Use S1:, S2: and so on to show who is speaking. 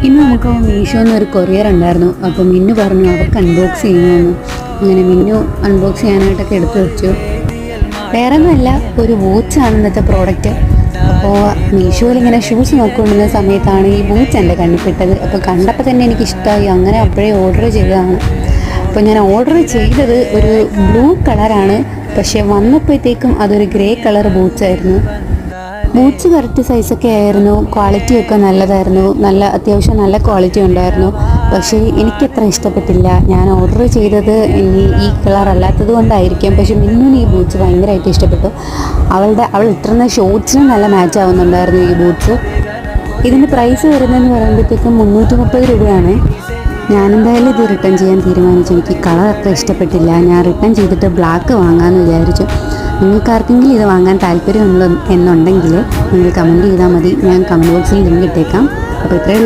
S1: ഇന്ന് നമുക്ക് മീഷോന്ന് ഒരു കൊറിയർ ഉണ്ടായിരുന്നു. അപ്പോൾ മിന്നു പറഞ്ഞു അവർക്ക് അൺബോക്സ് ചെയ്യണമെന്ന്. അങ്ങനെ മിന്നു അൺബോക്സ് ചെയ്യാനായിട്ടൊക്കെ എടുത്തു വെച്ചു. വേറെ ഒന്നുമല്ല, ഒരു വാച്ചാണ് ഇന്നത്തെ പ്രോഡക്റ്റ്. അപ്പോൾ മീഷോയിൽ ഇങ്ങനെ ഷൂസ് നോക്കിക്കൊണ്ടിരുന്ന സമയത്താണ് ഈ വാച്ച് എൻ്റെ കണ്ണിൽപ്പെട്ടത്. അപ്പോൾ കണ്ടപ്പോൾ തന്നെ എനിക്കിഷ്ടമായി. അങ്ങനെ അപ്പോഴേ ഓർഡർ ചെയ്തതാണ്. അപ്പോൾ ഞാൻ ഓർഡർ ചെയ്തത് ഒരു ബ്ലൂ കളറാണ്. പക്ഷേ വന്നപ്പോഴത്തേക്കും അതൊരു ഗ്രേ കളർ ബൂട്ട്സായിരുന്നു. ബൂട്ട്സ് കറക്റ്റ് സൈസൊക്കെ ആയിരുന്നു, ക്വാളിറ്റിയൊക്കെ നല്ലതായിരുന്നു, അത്യാവശ്യം നല്ല ക്വാളിറ്റി ഉണ്ടായിരുന്നു. പക്ഷേ എനിക്കത്ര ഇഷ്ടപ്പെട്ടില്ല. ഞാൻ ഓർഡർ ചെയ്തത് ഇനി ഈ കളർ അല്ലാത്തത് കൊണ്ടായിരിക്കും. പക്ഷേ മിന്നുവിന് ഈ ബൂട്ട്സ് ഭയങ്കരമായിട്ട് ഇഷ്ടപ്പെട്ടു. അവൾ ഇട്ടിരുന്ന ഷോർട്സിന് നല്ല മാച്ച് ആവുന്നുണ്ടായിരുന്നു ഈ ബൂട്ട്സ്. ഇതിൻ്റെ പ്രൈസ് വരുന്നതെന്ന് പറയുമ്പോഴത്തേക്കും 330 രൂപയാണ്. ഞാനെന്തായാലും ഇത് റിട്ടേൺ ചെയ്യാൻ തീരുമാനിച്ചു. എനിക്ക് കളർ അത്ര ഇഷ്ടപ്പെട്ടില്ല. ഞാൻ റിട്ടേൺ ചെയ്തിട്ട് ബ്ലാക്ക് വാങ്ങാമെന്ന് വിചാരിച്ചു. നിങ്ങൾക്ക് ആർക്കെങ്കിലും ഇത് വാങ്ങാൻ താല്പര്യമുണ്ടോ എന്നുണ്ടെങ്കിൽ നിങ്ങൾ കമൻറ്റ് ചെയ്താൽ മതി. ഞാൻ കമൻറ്റ് ബോക്സിൽ ലിങ്ക് ഇട്ടേക്കാം. അപ്പോൾ ഇത്രയേ ഉള്ളൂ.